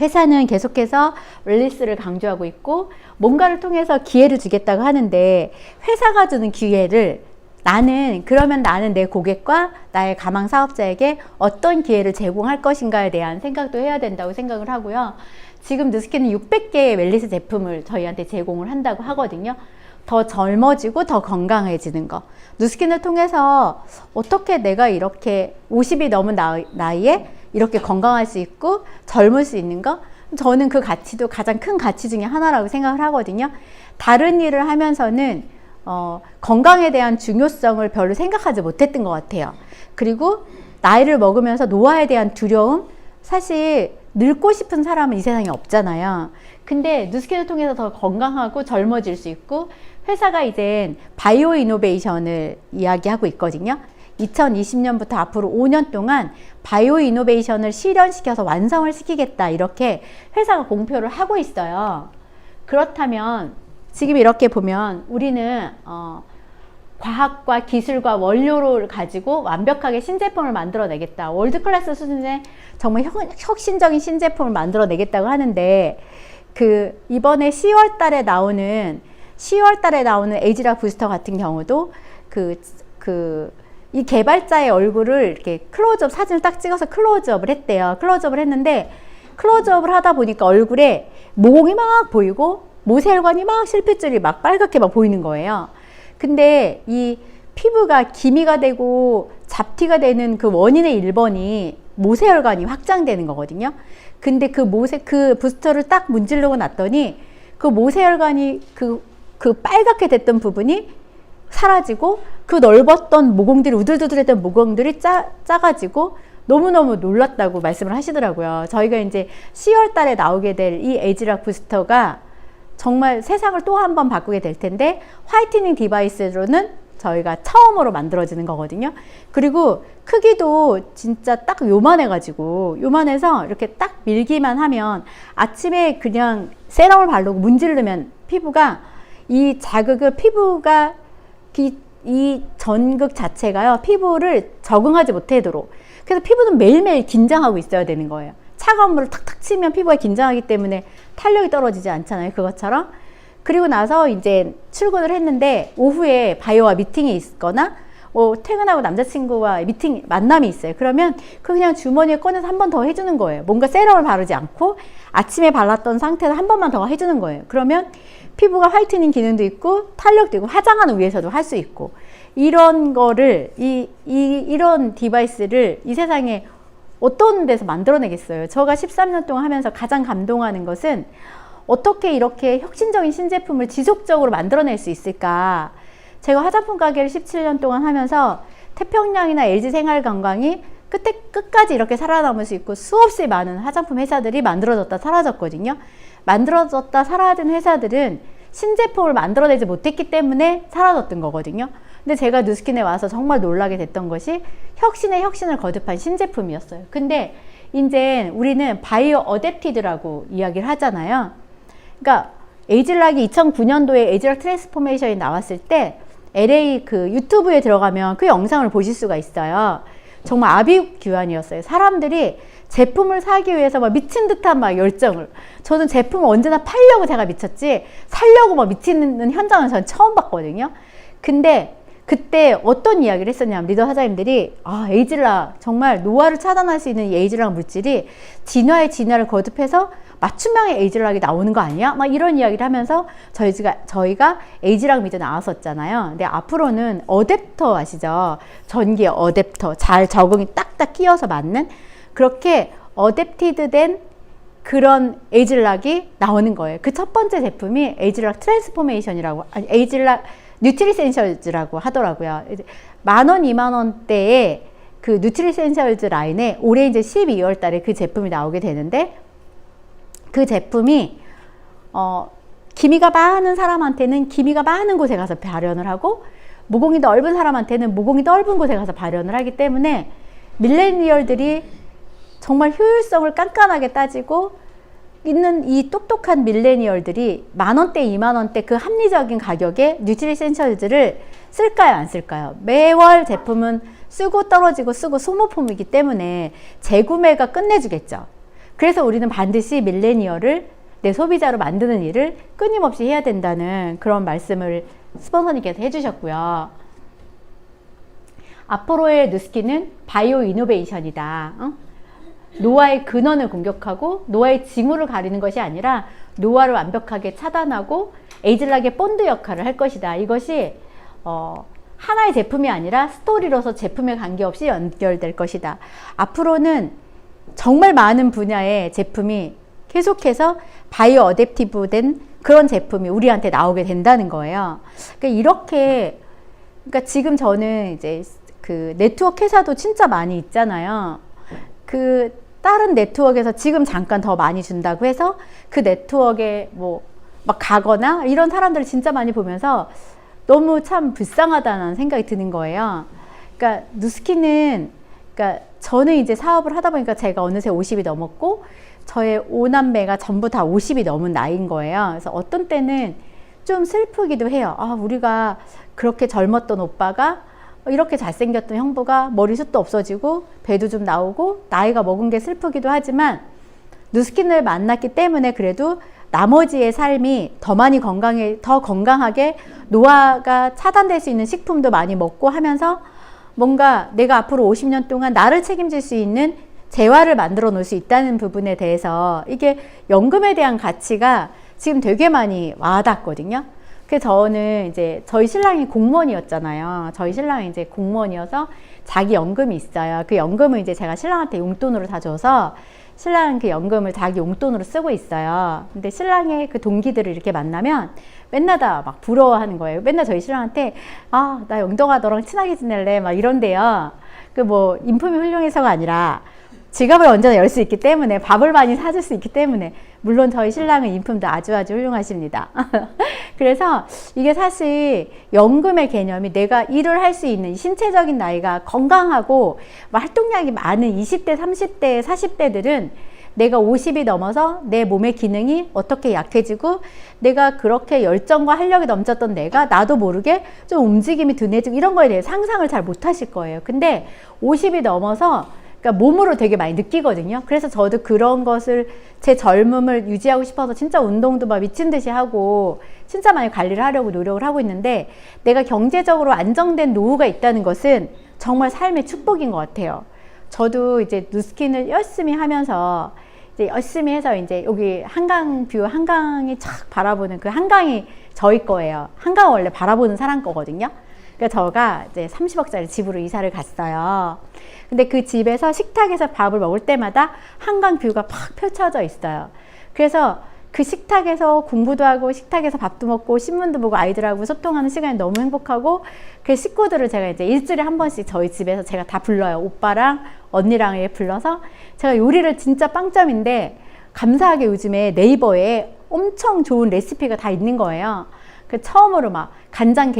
회사는 계속해서 릴리스를 강조하고 있고 뭔가를 통해서 기회를 주겠다고 하는데 회사가 주는 기회를 그러면 나는 내 고객과 나의 가망 사업자에게 어떤 기회를 제공할 것인가에 대한 생각도 해야 된다고 생각을 하고요. 지금 누스킨은 600개의 웰리스 제품을 저희한테 제공을 한다고 하거든요. 더 젊어지고 더 건강해지는 거. 누스킨을 통해서 어떻게 내가 이렇게 50이 넘은 나이에 이렇게 건강할 수 있고 젊을 수 있는 거? 저는 그 가치도 가장 큰 가치 중에 하나라고 생각을 하거든요. 다른 일을 하면서는 건강에 대한 중요성을 별로 생각하지 못했던 것 같아요. 그리고 나이를 먹으면서 노화에 대한 두려움, 사실 늙고 싶은 사람은 이 세상에 없잖아요. 근데 누스킨을 통해서 더 건강하고 젊어질 수 있고 회사가 이제 바이오 이노베이션을 이야기하고 있거든요. 2020년부터 앞으로 5년 동안 바이오 이노베이션을 실현시켜서 완성을 시키겠다 이렇게 회사가 공표를 하고 있어요. 그렇다면 지금 이렇게 보면 우리는 과학과 기술과 원료를 가지고 완벽하게 신제품을 만들어내겠다. 월드클래스 수준의 정말 혁신적인 신제품을 만들어내겠다고 하는데 이번에 10월 달에 나오는 에이지락 부스터 같은 경우도 이 개발자의 얼굴을 이렇게 클로즈업 사진을 딱 찍어서 클로즈업을 했대요. 클로즈업을 했는데 클로즈업을 하다 보니까 얼굴에 모공이 막 보이고 모세혈관이 막 실핏줄이 막 빨갛게 막 보이는 거예요. 근데 이 피부가 기미가 되고 잡티가 되는 그 원인의 1번이 모세혈관이 확장되는 거거든요. 근데 그 부스터를 딱 문지르고 났더니 그 모세혈관이 그 빨갛게 됐던 부분이 사라지고 그 넓었던 모공들이 우들두들했던 모공들이 작아지고 너무너무 놀랐다고 말씀을 하시더라고요. 저희가 이제 10월 달에 나오게 될 이 에이지락 부스터가 정말 세상을 또 한 번 바꾸게 될 텐데 화이트닝 디바이스로는 저희가 처음으로 만들어지는 거거든요. 그리고 크기도 진짜 딱 요만해가지고 요만해서 이렇게 딱 밀기만 하면 아침에 그냥 세럼을 바르고 문지르면 피부가 이 자극을 피부가 이 전극 자체가요 피부를 적응하지 못하도록 그래서 피부는 매일매일 긴장하고 있어야 되는 거예요. 차가운 물을 탁탁 치면 피부가 긴장하기 때문에 탄력이 떨어지지 않잖아요. 그것처럼. 그리고 나서 이제 출근을 했는데 오후에 바이오와 미팅이 있거나 퇴근하고 남자친구와 만남이 있어요. 그러면 그냥 주머니에 꺼내서 한 번 더 해주는 거예요. 뭔가 세럼을 바르지 않고 아침에 발랐던 상태에서 한 번만 더 해주는 거예요. 그러면 피부가 화이트닝 기능도 있고 탄력도 있고 화장하는 위해서도 할 수 있고 이런 거를 이런 디바이스를 이 세상에 어떤 데서 만들어내겠어요. 제가 13년 동안 하면서 가장 감동하는 것은 어떻게 이렇게 혁신적인 신제품을 지속적으로 만들어낼 수 있을까. 제가 화장품 가게를 17년 동안 하면서 태평양이나 LG생활건강이 끝까지 이렇게 살아남을 수 있고 수없이 많은 화장품 회사들이 만들어졌다 사라졌거든요. 만들어졌다 사라진 회사들은 신제품을 만들어내지 못했기 때문에 사라졌던 거거든요. 근데 제가 누스킨에 와서 정말 놀라게 됐던 것이 혁신의 혁신을 거듭한 신제품이었어요. 근데 이제 우리는 바이오 어댑티드라고 이야기를 하잖아요. 그러니까 에이즐락이 2009년도에 에이즐락 트랜스포메이션이 나왔을 때 LA 그 유튜브에 들어가면 그 영상을 보실 수가 있어요. 정말 아비규환이었어요. 사람들이 제품을 사기 위해서 막 미친 듯한 막 열정을. 저는 제품을 언제나 팔려고 제가 미쳤지 살려고 막 미치는 현장을 저는 처음 봤거든요. 근데 그때 어떤 이야기를 했었냐면 리더 사장님들이 에이즐락 정말 노화를 차단할 수 있는 이 에이즐락 물질이 진화의 진화를 거듭해서 맞춤형의 에이즐락이 나오는 거 아니야? 막 이런 이야기를 하면서 저희가 에이즐락 미드 나왔었잖아요. 근데 앞으로는 어댑터 아시죠? 전기 어댑터 잘 적응이 딱딱 끼어서 맞는 그렇게 어댑티드 된 그런 에이즐락이 나오는 거예요. 그 첫 번째 제품이 에이즐락 트랜스포메이션이라고 에이즐락 뉴트리센셜즈라고 하더라고요. 10,000원, 20,000원대의 그 뉴트리센셜즈 라인에 올해 이제 12월 달에 그 제품이 나오게 되는데 그 제품이 기미가 많은 사람한테는 기미가 많은 곳에 가서 발현을 하고 모공이 넓은 사람한테는 모공이 넓은 곳에 가서 발현을 하기 때문에 밀레니얼들이 정말 효율성을 깐깐하게 따지고 있는 이 똑똑한 밀레니얼들이 10,000원대, 20,000원대 그 합리적인 가격에 뉴트리센셜즈를 쓸까요, 안 쓸까요? 매월 제품은 쓰고 떨어지고 쓰고 소모품이기 때문에 재구매가 끝내주겠죠. 그래서 우리는 반드시 밀레니얼을 내 소비자로 만드는 일을 끊임없이 해야 된다는 그런 말씀을 스폰서님께서 해주셨고요. 앞으로의 누스킨은 바이오 이노베이션이다. 노화의 근원을 공격하고 노화의 징후를 가리는 것이 아니라 노화를 완벽하게 차단하고 에이즐락의 본드 역할을 할 것이다. 이것이 하나의 제품이 아니라 스토리로서 제품에 관계없이 연결될 것이다. 앞으로는 정말 많은 분야의 제품이 계속해서 바이오 어댑티브 된 그런 제품이 우리한테 나오게 된다는 거예요. 그러니까 지금 저는 이제 그 네트워크 회사도 진짜 많이 있잖아요. 그 다른 네트워크에서 지금 잠깐 더 많이 준다고 해서 그 네트워크에 뭐 막 가거나 이런 사람들을 진짜 많이 보면서 너무 참 불쌍하다는 생각이 드는 거예요. 그러니까 누스킨은 그러니까 저는 이제 사업을 하다 보니까 제가 어느새 50이 넘었고 저의 5남매가 전부 다 50이 넘은 나이인 거예요. 그래서 어떤 때는 좀 슬프기도 해요. 우리가 그렇게 젊었던 오빠가 이렇게 잘생겼던 형부가 머리숱도 없어지고 배도 좀 나오고 나이가 먹은 게 슬프기도 하지만 누스킨을 만났기 때문에 그래도 나머지의 삶이 더 건강하게 노화가 차단될 수 있는 식품도 많이 먹고 하면서 뭔가 내가 앞으로 50년 동안 나를 책임질 수 있는 재화를 만들어 놓을 수 있다는 부분에 대해서 이게 연금에 대한 가치가 지금 되게 많이 와닿거든요. 그래서 저는 이제 저희 신랑이 공무원이었잖아요. 저희 신랑이 이제 공무원이어서 자기 연금이 있어요. 그 연금을 이제 제가 신랑한테 용돈으로 다 줘서 신랑은 그 연금을 자기 용돈으로 쓰고 있어요. 근데 신랑의 그 동기들을 이렇게 만나면 맨날 다 막 부러워하는 거예요. 맨날 저희 신랑한테 나 영동아 너랑 친하게 지낼래 막 이런데요. 그 뭐 인품이 훌륭해서가 아니라 지갑을 언제나 열 수 있기 때문에, 밥을 많이 사줄 수 있기 때문에, 물론 저희 신랑은 인품도 아주 훌륭하십니다. 그래서 이게 사실 연금의 개념이 내가 일을 할 수 있는 신체적인 나이가 건강하고 활동량이 많은 20대, 30대, 40대들은 내가 50이 넘어서 내 몸의 기능이 어떻게 약해지고, 내가 그렇게 열정과 활력이 넘쳤던 내가 나도 모르게 좀 움직임이 둔해지고, 이런 거에 대해 상상을 잘 못하실 거예요. 근데 50이 넘어서 그러니까 몸으로 되게 많이 느끼거든요. 그래서 저도 그런 것을, 제 젊음을 유지하고 싶어서 진짜 운동도 막 미친 듯이 하고 진짜 많이 관리를 하려고 노력을 하고 있는데, 내가 경제적으로 안정된 노후가 있다는 것은 정말 삶의 축복인 것 같아요. 저도 이제 누스킨을 열심히 하면서 이제 열심히 해서 이제 여기 한강뷰, 한강이 촥 바라보는 그 한강이 저희 거예요. 한강 원래 바라보는 사람 거거든요. 그러니까 저가 이제 30억짜리 집으로 이사를 갔어요. 근데 그 집에서 식탁에서 밥을 먹을 때마다 한강 뷰가 팍 펼쳐져 있어요. 그래서 그 식탁에서 공부도 하고 식탁에서 밥도 먹고 신문도 보고 아이들하고 소통하는 시간이 너무 행복하고, 그 식구들을 제가 이제 일주일에 한 번씩 저희 집에서 제가 다 불러요. 오빠랑 언니랑 불러서 제가 요리를 진짜 빵점인데, 감사하게 요즘에 네이버에 엄청 좋은 레시피가 다 있는 거예요. 그 처음으로 막 간장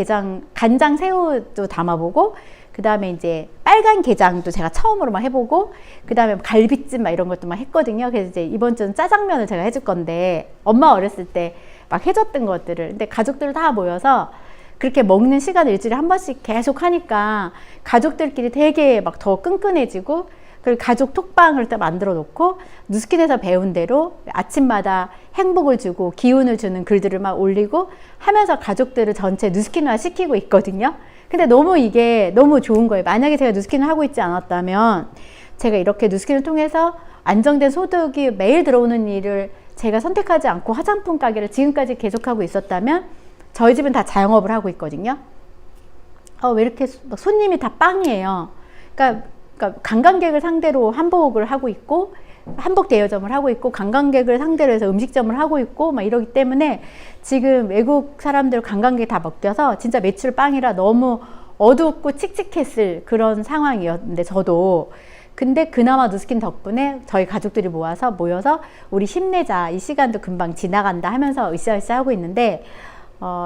새우도 담아보고, 그 다음에 이제 빨간 게장도 제가 처음으로 막 해보고, 그 다음에 갈비찜 막 이런 것도 막 했거든요. 그래서 이제 이번 주는 짜장면을 제가 해줄 건데, 엄마 어렸을 때 막 해줬던 것들을, 근데 가족들 다 모여서 그렇게 먹는 시간을 일주일에 한 번씩 계속 하니까 가족들끼리 되게 막 더 끈끈해지고, 그리고 가족 톡방을 또 만들어 놓고 누스킨에서 배운 대로 아침마다 행복을 주고 기운을 주는 글들을 막 올리고 하면서 가족들을 전체 누스킨화 시키고 있거든요. 근데 너무 이게 너무 좋은 거예요. 만약에 제가 누스킨을 하고 있지 않았다면, 제가 이렇게 누스킨을 통해서 안정된 소득이 매일 들어오는 일을 제가 선택하지 않고 화장품 가게를 지금까지 계속하고 있었다면, 저희 집은 다 자영업을 하고 있거든요. 왜 이렇게 손님이 다 빵이에요. 그러니까 관광객을 상대로 한복을 하고 있고, 한복 대여점을 하고 있고, 관광객을 상대로 해서 음식점을 하고 있고 막 이러기 때문에 지금 외국 사람들 관광객 다 먹겨서 진짜 매출 빵이라 너무 어둡고 칙칙했을 그런 상황이었는데, 저도 근데 그나마 누스킨 덕분에 저희 가족들이 모여서 우리 힘내자, 이 시간도 금방 지나간다 하면서 으쌰으쌰 하고 있는데,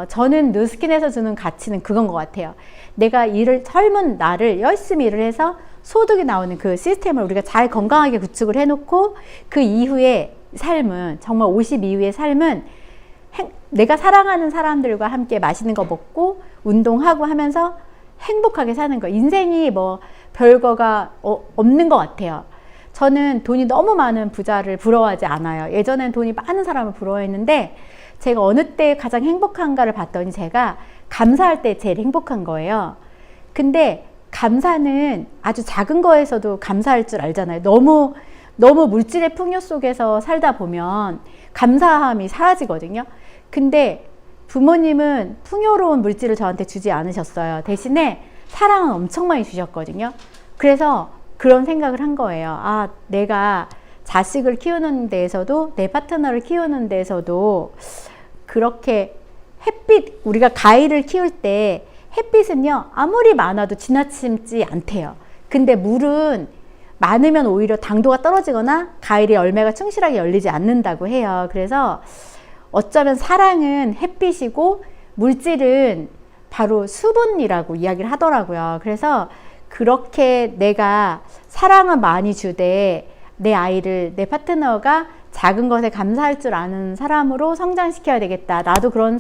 저는 누스킨에서 주는 가치는 그건 것 같아요. 내가 젊은 나를 열심히 일을 해서 소득이 나오는 그 시스템을 우리가 잘 건강하게 구축을 해놓고, 그 이후의 삶은, 정말 50 이후의 삶은 내가 사랑하는 사람들과 함께 맛있는 거 먹고 운동하고 하면서 행복하게 사는 거. 인생이 뭐 별거가 없는 것 같아요. 저는 돈이 너무 많은 부자를 부러워하지 않아요. 예전엔 돈이 많은 사람을 부러워했는데, 제가 어느 때 가장 행복한가를 봤더니 제가 감사할 때 제일 행복한 거예요. 근데 감사는 아주 작은 거에서도 감사할 줄 알잖아요. 너무 물질의 풍요 속에서 살다 보면 감사함이 사라지거든요. 근데 부모님은 풍요로운 물질을 저한테 주지 않으셨어요. 대신에 사랑은 엄청 많이 주셨거든요. 그래서 그런 생각을 한 거예요. 내가 자식을 키우는 데에서도, 내 파트너를 키우는 데에서도 그렇게 우리가 가위를 키울 때 햇빛은요 아무리 많아도 지나치지 않대요. 근데 물은 많으면 오히려 당도가 떨어지거나 가을에 열매가 충실하게 열리지 않는다고 해요. 그래서 어쩌면 사랑은 햇빛이고 물질은 바로 수분이라고 이야기를 하더라고요. 그래서 그렇게 내가 사랑을 많이 주되 내 아이를, 내 파트너가 작은 것에 감사할 줄 아는 사람으로 성장시켜야 되겠다. 나도 그런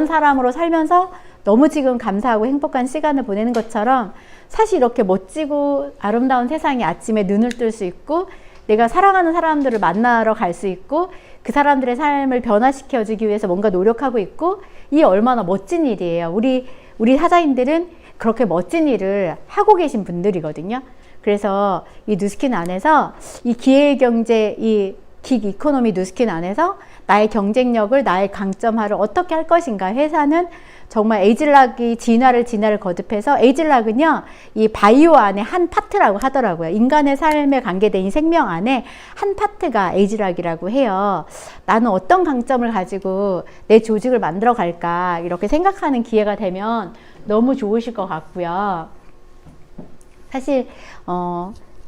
사람으로 살면서 너무 지금 감사하고 행복한 시간을 보내는 것처럼, 사실 이렇게 멋지고 아름다운 세상에 아침에 눈을 뜰 수 있고, 내가 사랑하는 사람들을 만나러 갈 수 있고, 그 사람들의 삶을 변화시켜주기 위해서 뭔가 노력하고 있고, 이게 얼마나 멋진 일이에요. 우리 사자인들은 그렇게 멋진 일을 하고 계신 분들이거든요. 그래서 이 누스킨 안에서 이 기회경제, 이 긱 이코노미 누스킨 안에서 나의 경쟁력을, 나의 강점화를 어떻게 할 것인가. 회사는 정말 에이즐락이 진화를 거듭해서, 에이즐락은요 이 바이오 안에 한 파트라고 하더라고요. 인간의 삶에 관계된 이 생명 안에 한 파트가 에이즐락이라고 해요. 나는 어떤 강점을 가지고 내 조직을 만들어 갈까, 이렇게 생각하는 기회가 되면 너무 좋으실 것 같고요. 사실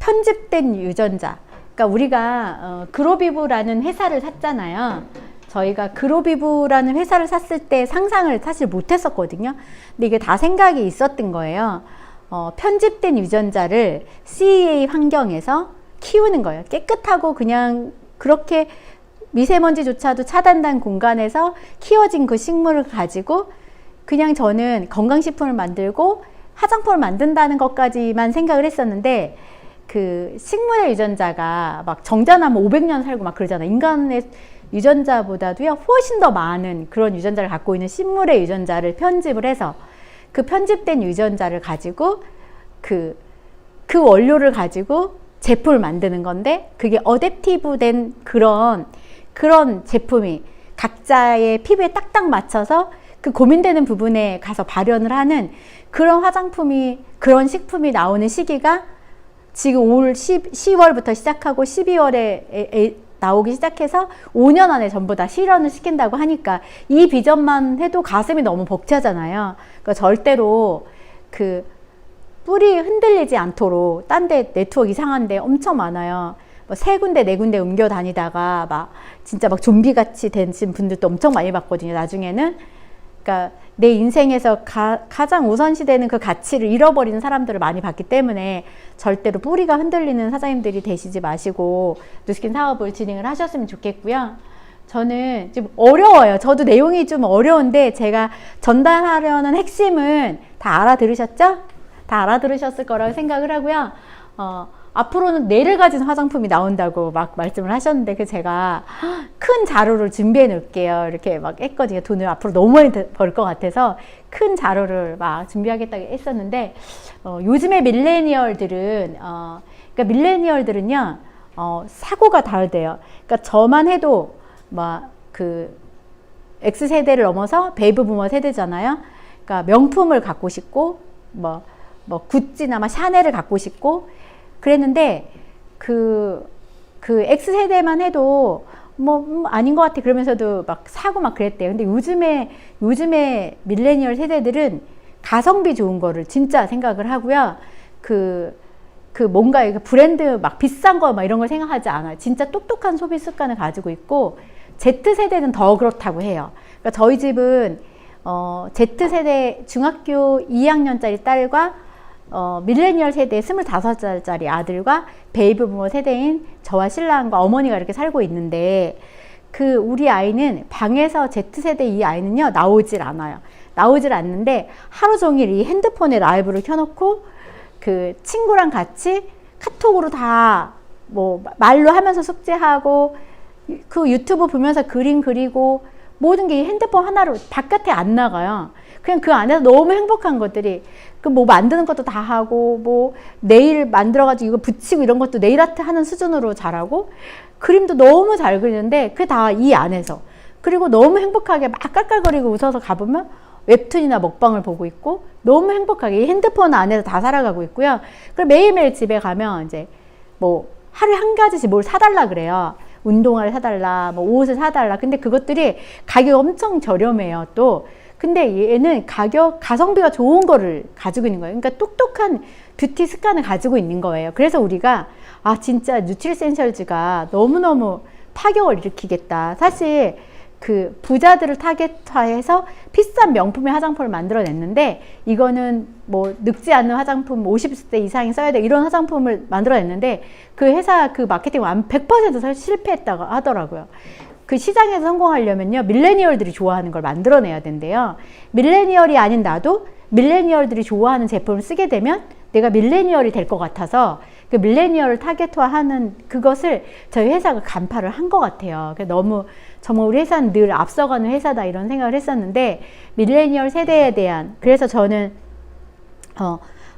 편집된 유전자. 그러니까 우리가 그로비브라는 회사를 샀잖아요. 저희가 그로비브라는 회사를 샀을 때 상상을 사실 못했었거든요. 근데 이게 다 생각이 있었던 거예요. 편집된 유전자를 CEA 환경에서 키우는 거예요. 깨끗하고 그냥 그렇게 미세먼지조차도 차단된 공간에서 키워진 그 식물을 가지고 그냥 저는 건강식품을 만들고 화장품을 만든다는 것까지만 생각을 했었는데, 그 식물의 유전자가 막 정자나무 500년 살고 막 그러잖아요. 인간의 유전자보다도요 훨씬 더 많은 그런 유전자를 갖고 있는 식물의 유전자를 편집을 해서 그 편집된 유전자를 가지고 그 원료를 가지고 제품을 만드는 건데, 그게 어댑티브 된 그런 제품이 각자의 피부에 딱딱 맞춰서 그 고민되는 부분에 가서 발현을 하는 그런 화장품이, 그런 식품이 나오는 시기가 지금 올 10월부터 시작하고 12월에 나오기 시작해서 5년 안에 전부 다 실현을 시킨다고 하니까 이 비전만 해도 가슴이 너무 벅차잖아요. 그러니까 절대로 그 뿌리 흔들리지 않도록, 딴 데 네트워크 이상한 데 엄청 많아요. 뭐 3군데 4군데 옮겨 다니다가 막 진짜 막 좀비같이 되신 분들도 엄청 많이 봤거든요, 나중에는. 그러니까 내 인생에서 가장 우선시되는 그 가치를 잃어버리는 사람들을 많이 봤기 때문에 절대로 뿌리가 흔들리는 사장님들이 되시지 마시고 누스킨 사업을 진행을 하셨으면 좋겠고요. 저는 좀 어려워요. 저도 내용이 좀 어려운데 제가 전달하려는 핵심은 다 알아들으셨죠? 다 알아들으셨을 거라고 생각을 하고요. 앞으로는 뇌를 가진 화장품이 나온다고 막 말씀을 하셨는데, 그 제가 큰 자료를 준비해 놓을게요. 이렇게 막 했거든요. 돈을 앞으로 너무 많이 벌 것 같아서 큰 자료를 막 준비하겠다고 했었는데, 요즘에 밀레니얼들은, 그러니까 밀레니얼들은요, 사고가 다르대요. 그러니까 저만 해도 막 그 X세대를 넘어서 베이비 부머 세대잖아요. 그러니까 명품을 갖고 싶고, 뭐 구찌나 막 샤넬을 갖고 싶고, 그랬는데 그 X세대만 해도 뭐 아닌 것 같아 그러면서도 막 사고 막 그랬대요. 근데 요즘에 밀레니얼 세대들은 가성비 좋은 거를 진짜 생각을 하고요. 그 뭔가 브랜드 막 비싼 거 막 이런 걸 생각하지 않아요. 진짜 똑똑한 소비 습관을 가지고 있고, Z세대는 더 그렇다고 해요. 그러니까 저희 집은 Z세대 중학교 2학년짜리 딸과 밀레니얼 세대 25살짜리 아들과 베이비 부머 세대인 저와 신랑과 어머니가 이렇게 살고 있는데, 그 우리 아이는 방에서 Z세대 이 아이는요 나오질 않아요. 나오질 않는데 하루 종일 이 핸드폰에 라이브를 켜놓고 그 친구랑 같이 카톡으로 다 뭐 말로 하면서 숙제하고 그 유튜브 보면서 그림 그리고 모든 게 핸드폰 하나로 바깥에 안 나가요. 그냥 그 안에서 너무 행복한 것들이, 그 뭐 만드는 것도 다 하고, 뭐 네일 만들어가지고 이거 붙이고 이런 것도 네일 아트 하는 수준으로 잘하고, 그림도 너무 잘 그리는데 그게 다 이 안에서. 그리고 너무 행복하게 막 깔깔거리고 웃어서 가보면 웹툰이나 먹방을 보고 있고 너무 행복하게 이 핸드폰 안에서 다 살아가고 있고요. 그리고 매일매일 집에 가면 이제 뭐 하루에 한 가지씩 뭘 사달라 그래요. 운동화를 사달라, 뭐 옷을 사달라. 근데 그것들이 가격이 엄청 저렴해요, 또. 근데 얘는 가성비가 좋은 거를 가지고 있는 거예요. 그러니까 똑똑한 뷰티 습관을 가지고 있는 거예요. 그래서 우리가, 진짜 뉴트리센셜즈가 너무너무 파격을 일으키겠다. 사실, 그 부자들을 타겟화해서 비싼 명품의 화장품을 만들어냈는데, 이거는 뭐 늙지 않는 화장품 50대 이상이 써야 돼 이런 화장품을 만들어냈는데, 그 회사 그 마케팅 100% 실패했다고 하더라고요. 그 시장에서 성공하려면요 밀레니얼들이 좋아하는 걸 만들어내야 된대요. 밀레니얼이 아닌 나도 밀레니얼들이 좋아하는 제품을 쓰게 되면 내가 밀레니얼이 될 것 같아서 그 밀레니얼을 타겟화하는 그것을 저희 회사가 간파를 한 것 같아요. 너무 정말 우리 회사는 늘 앞서가는 회사다 이런 생각을 했었는데, 밀레니얼 세대에 대한, 그래서 저는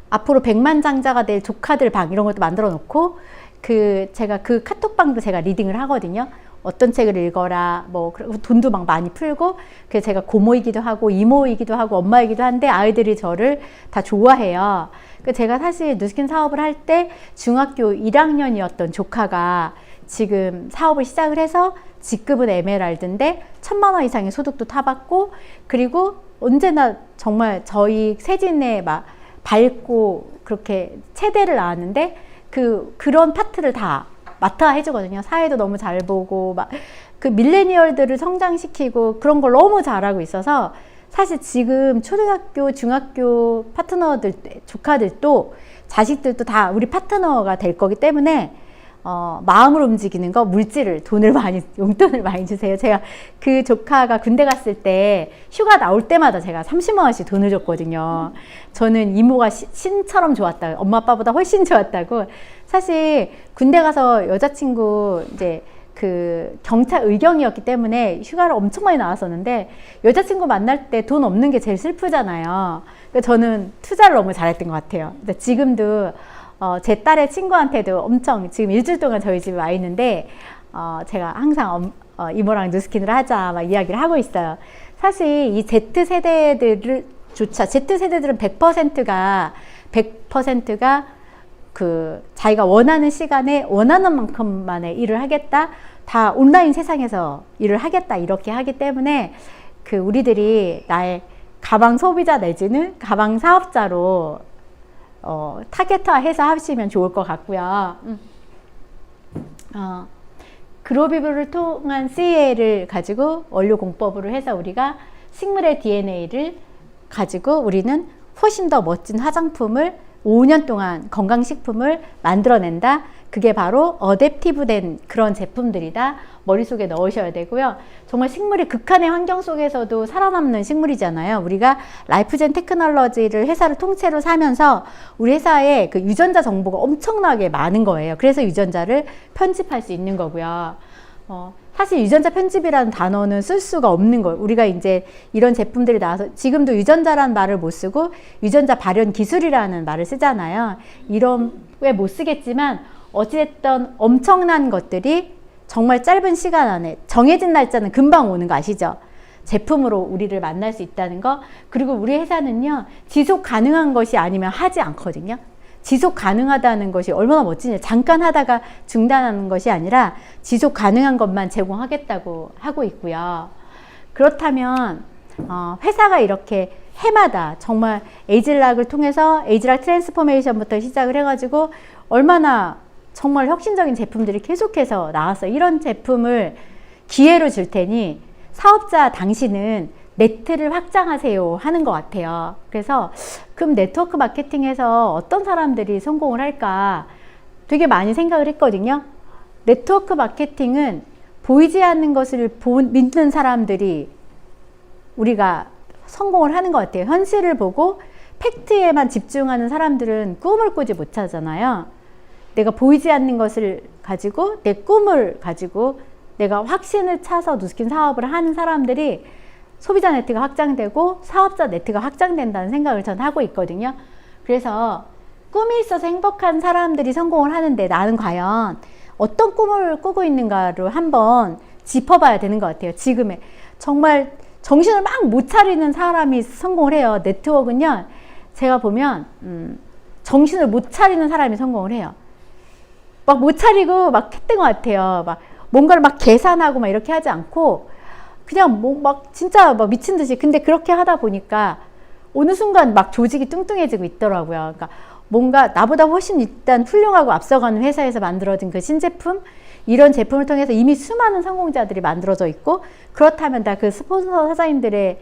앞으로 100만장자가 될 조카들 방 이런 것도 만들어 놓고, 제가 그 카톡방도 제가 리딩을 하거든요. 어떤 책을 읽어라, 뭐, 돈도 막 많이 풀고, 그래서 제가 고모이기도 하고, 이모이기도 하고, 엄마이기도 한데, 아이들이 저를 다 좋아해요. 제가 사실 누스킨 사업을 할 때 중학교 1학년이었던 조카가 지금 사업을 시작을 해서 직급은 에메랄드인데 1,000만 원 이상의 소득도 타봤고, 그리고 언제나 정말 저희 세진에 막 밝고 그렇게 체대를 나왔는데, 그런 파트를 다 맡아 해주거든요. 사회도 너무 잘 보고, 막, 그 밀레니얼들을 성장시키고 그런 걸 너무 잘하고 있어서 사실 지금 초등학교, 중학교 파트너들, 조카들도 자식들도 다 우리 파트너가 될 거기 때문에 마음으로 움직이는 거, 물질을, 용돈을 많이 주세요. 제가 그 조카가 군대 갔을 때 휴가 나올 때마다 제가 30만 원씩 돈을 줬거든요. 저는 이모가 신처럼 좋았다. 엄마 아빠보다 훨씬 좋았다고. 사실 군대 가서 여자친구 이제 그 경찰 의경이었기 때문에 휴가를 엄청 많이 나왔었는데 여자친구 만날 때 돈 없는 게 제일 슬프잖아요. 그러니까 저는 투자를 너무 잘했던 것 같아요. 근데 지금도 제 딸의 친구한테도 엄청 지금 일주일 동안 저희 집에 와 있는데 제가 항상 이모랑 누스킨을 하자 막 이야기를 하고 있어요. 사실 이 Z세대들은 100%가 그 자기가 원하는 시간에 원하는 만큼만의 일을 하겠다, 다 온라인 세상에서 일을 하겠다 이렇게 하기 때문에 그 우리들이 나의 가방 소비자 내지는 가방 사업자로 타겟화해서 하시면 좋을 것 같고요. 그로비브를 통한 CE를 가지고 원료 공법으로 해서 우리가 식물의 DNA를 가지고 우리는 훨씬 더 멋진 화장품을 5년 동안 건강식품을 만들어낸다. 그게 바로 어댑티브된 그런 제품들이다. 머릿속에 넣으셔야 되고요. 정말 식물이 극한의 환경 속에서도 살아남는 식물이잖아요. 우리가 라이프젠 테크놀로지를 회사를 통째로 사면서 우리 회사에 그 유전자 정보가 엄청나게 많은 거예요. 그래서 유전자를 편집할 수 있는 거고요. 사실 유전자 편집이라는 단어는 쓸 수가 없는 거예요. 우리가 이제 이런 제품들이 나와서 지금도 유전자라는 말을 못 쓰고 유전자 발현 기술이라는 말을 쓰잖아요. 이런 왜 못 쓰겠지만 어찌됐든 엄청난 것들이 정말 짧은 시간 안에 정해진 날짜는 금방 오는 거 아시죠? 제품으로 우리를 만날 수 있다는 거. 그리고 우리 회사는요, 지속 가능한 것이 아니면 하지 않거든요. 지속 가능하다는 것이 얼마나 멋지냐. 잠깐 하다가 중단하는 것이 아니라 지속 가능한 것만 제공하겠다고 하고 있고요. 그렇다면 회사가 이렇게 해마다 정말 에이즐락을 통해서 에이즐락 트랜스포메이션부터 시작을 해가지고 얼마나 정말 혁신적인 제품들이 계속해서 나왔어요. 이런 제품을 기회로 줄 테니 사업자 당신은 네트를 확장하세요 하는 것 같아요. 그래서 그럼 네트워크 마케팅에서 어떤 사람들이 성공을 할까 되게 많이 생각을 했거든요. 네트워크 마케팅은 보이지 않는 것을 믿는 사람들이 우리가 성공을 하는 것 같아요. 현실을 보고 팩트에만 집중하는 사람들은 꿈을 꾸지 못하잖아요. 내가 보이지 않는 것을 가지고 내 꿈을 가지고 내가 확신을 차서 누스킨 사업을 하는 사람들이 소비자 네트가 확장되고 사업자 네트가 확장된다는 생각을 전 하고 있거든요. 그래서 꿈이 있어서 행복한 사람들이 성공을 하는데 나는 과연 어떤 꿈을 꾸고 있는가를 한번 짚어봐야 되는 것 같아요. 지금의 정말 정신을 막 못 차리는 사람이 성공을 해요. 네트워크는요, 제가 보면 정신을 못 차리는 사람이 성공을 해요. 막 못 차리고 막 했던 것 같아요. 막 뭔가를 막 계산하고 막 이렇게 하지 않고 그냥 뭐 막 진짜 막 미친 듯이. 근데 그렇게 하다 보니까 어느 순간 막 조직이 뚱뚱해지고 있더라고요. 그러니까 뭔가 나보다 훨씬 일단 훌륭하고 앞서가는 회사에서 만들어진 그 신제품, 이런 제품을 통해서 이미 수많은 성공자들이 만들어져 있고, 그렇다면 다 그 스폰서 사장님들이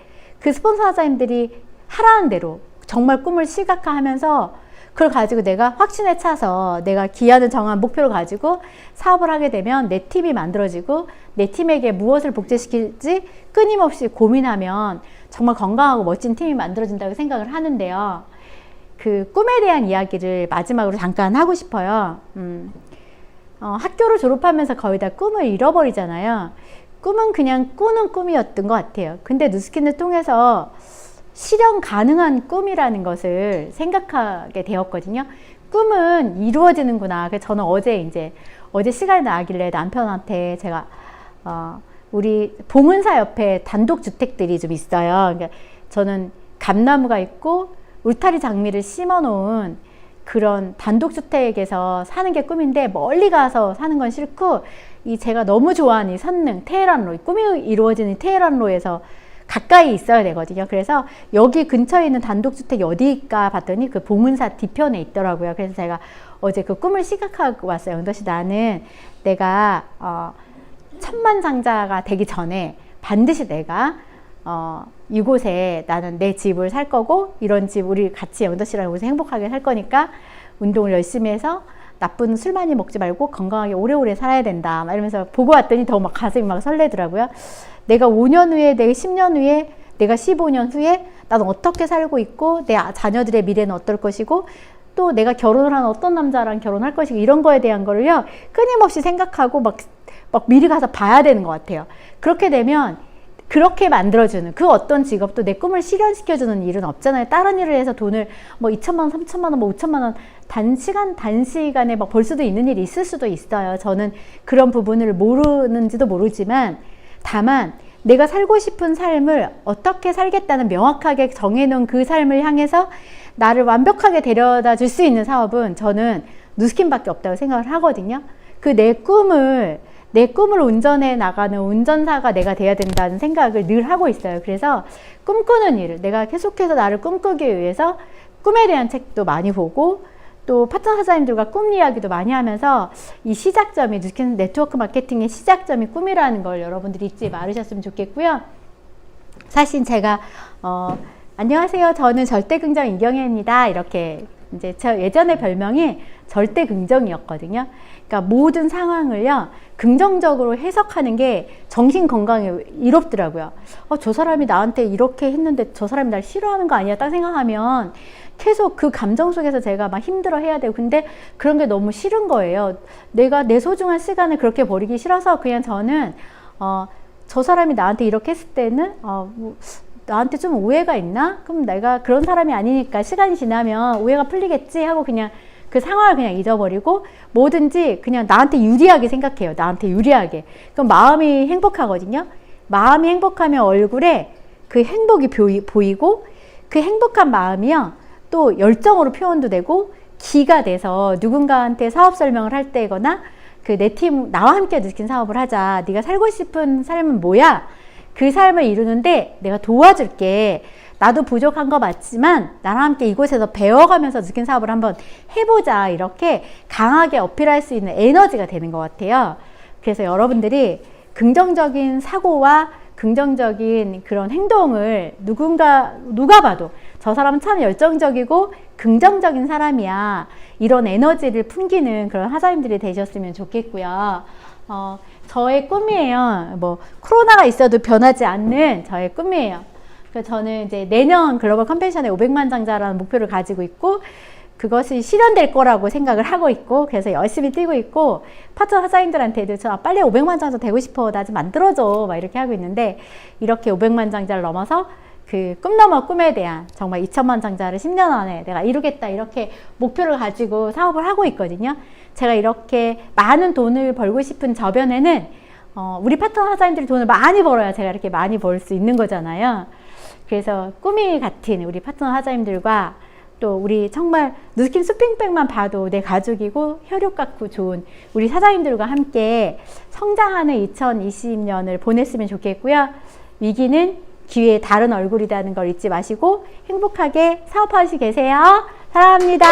하라는 대로 정말 꿈을 시각화하면서 그걸 가지고 내가 확신에 차서 내가 기한을 정한 목표를 가지고 사업을 하게 되면 내 팀이 만들어지고 내 팀에게 무엇을 복제시킬지 끊임없이 고민하면 정말 건강하고 멋진 팀이 만들어진다고 생각을 하는데요. 그 꿈에 대한 이야기를 마지막으로 잠깐 하고 싶어요. 학교를 졸업하면서 거의 다 꿈을 잃어버리잖아요. 꿈은 그냥 꾸는 꿈이었던 것 같아요. 근데 누스킨을 통해서 실현 가능한 꿈이라는 것을 생각하게 되었거든요. 꿈은 이루어지는구나. 그래서 저는 어제 시간이 나길래 남편한테 제가 우리 봉은사 옆에 단독주택들이 좀 있어요. 그러니까 저는 감나무가 있고 울타리 장미를 심어 놓은 그런 단독주택에서 사는 게 꿈인데 멀리 가서 사는 건 싫고, 이 제가 너무 좋아하는 이 선릉 테헤란로, 꿈이 이루어지는 테헤란로에서 가까이 있어야 되거든요. 그래서 여기 근처에 있는 단독주택이 어디일까 봤더니 그 봉은사 뒤편에 있더라고요. 그래서 제가 어제 그 꿈을 시각하고 왔어요. 은도씨, 나는 내가 천만장자가 되기 전에 반드시 내가 이곳에 나는 내 집을 살 거고, 이런 집 우리 같이 은도씨랑 여기서 행복하게 살 거니까 운동을 열심히 해서 나쁜 술 많이 먹지 말고 건강하게 오래오래 살아야 된다 막 이러면서 보고 왔더니 더 막 가슴이 막 설레더라고요. 내가 5년 후에, 내가 10년 후에, 내가 15년 후에 나는 어떻게 살고 있고, 내 자녀들의 미래는 어떨 것이고, 또 내가 결혼을 한 어떤 남자랑 결혼할 것이고, 이런 거에 대한 거를요 끊임없이 생각하고 막 미리 가서 봐야 되는 것 같아요. 그렇게 되면 그렇게 만들어주는 그 어떤 직업도 내 꿈을 실현시켜주는 일은 없잖아요. 다른 일을 해서 돈을 뭐 2천만 원, 3천만 원, 뭐 5천만 원 단시간에 막 벌 수도 있는 일이 있을 수도 있어요. 저는 그런 부분을 모르는지도 모르지만, 다만 내가 살고 싶은 삶을 어떻게 살겠다는 명확하게 정해놓은 그 삶을 향해서 나를 완벽하게 데려다 줄 수 있는 사업은 저는 누스킨밖에 없다고 생각을 하거든요. 그 내 꿈을 운전해 나가는 운전사가 내가 돼야 된다는 생각을 늘 하고 있어요. 그래서 꿈꾸는 일을, 내가 계속해서 나를 꿈꾸기 위해서 꿈에 대한 책도 많이 보고, 또 파트너 사장님들과 꿈 이야기도 많이 하면서 이 시작점이, 누스킨 네트워크 마케팅의 시작점이 꿈이라는 걸 여러분들이 잊지 말으셨으면 좋겠고요. 사실 제가 안녕하세요, 저는 절대긍정 이경혜입니다, 이렇게 이제 저 예전에 별명이 절대긍정이었거든요. 그러니까 모든 상황을요 긍정적으로 해석하는 게 정신 건강에 이롭더라고요. 저 사람이 나한테 이렇게 했는데 저 사람이 날 싫어하는 거 아니야 딱 생각하면 계속 그 감정 속에서 제가 막 힘들어 해야 되고, 근데 그런 게 너무 싫은 거예요. 내가 내 소중한 시간을 그렇게 버리기 싫어서 그냥 저는 저 사람이 나한테 이렇게 했을 때는 나한테 좀 오해가 있나? 그럼 내가 그런 사람이 아니니까 시간이 지나면 오해가 풀리겠지 하고 그냥 그 상황을 그냥 잊어버리고 뭐든지 그냥 나한테 유리하게 생각해요. 나한테 유리하게. 그럼 마음이 행복하거든요. 마음이 행복하면 얼굴에 그 행복이 보이고, 그 행복한 마음이요 또 열정으로 표현도 되고, 기가 돼서 누군가한테 사업 설명을 할 때거나 그 내 팀 나와 함께 누스킨 사업을 하자, 네가 살고 싶은 삶은 뭐야, 그 삶을 이루는데 내가 도와줄게, 나도 부족한 거 맞지만 나랑 함께 이곳에서 배워가면서 누스킨 사업을 한번 해보자, 이렇게 강하게 어필할 수 있는 에너지가 되는 것 같아요. 그래서 여러분들이 긍정적인 사고와 긍정적인 그런 행동을 누가 봐도 저 사람은 참 열정적이고 긍정적인 사람이야, 이런 에너지를 풍기는 그런 하사님들이 되셨으면 좋겠고요. 저의 꿈이에요. 뭐 코로나가 있어도 변하지 않는 저의 꿈이에요. 그래서 저는 이제 내년 글로벌 컨벤션에 500만 장자라는 목표를 가지고 있고, 그것이 실현될 거라고 생각을 하고 있고, 그래서 열심히 뛰고 있고, 파트너 사장님들한테도 저 빨리 500만 장자 되고 싶어, 나 좀 만들어줘, 막 이렇게 하고 있는데, 이렇게 500만 장자를 넘어서 그 꿈 넘어 꿈에 대한 정말 2천만 장자를 10년 안에 내가 이루겠다, 이렇게 목표를 가지고 사업을 하고 있거든요. 제가 이렇게 많은 돈을 벌고 싶은 저변에는 우리 파트너 사장님들이 돈을 많이 벌어야 제가 이렇게 많이 벌 수 있는 거잖아요. 그래서 꿈이 같은 우리 파트너 사장님들과, 또 우리 정말 누스킨 수핑백만 봐도 내 가족이고 혈육 같고 좋은 우리 사장님들과 함께 성장하는 2020년을 보냈으면 좋겠고요. 위기는 기회의 다른 얼굴이라는 걸 잊지 마시고 행복하게 사업하시고 계세요. 사랑합니다.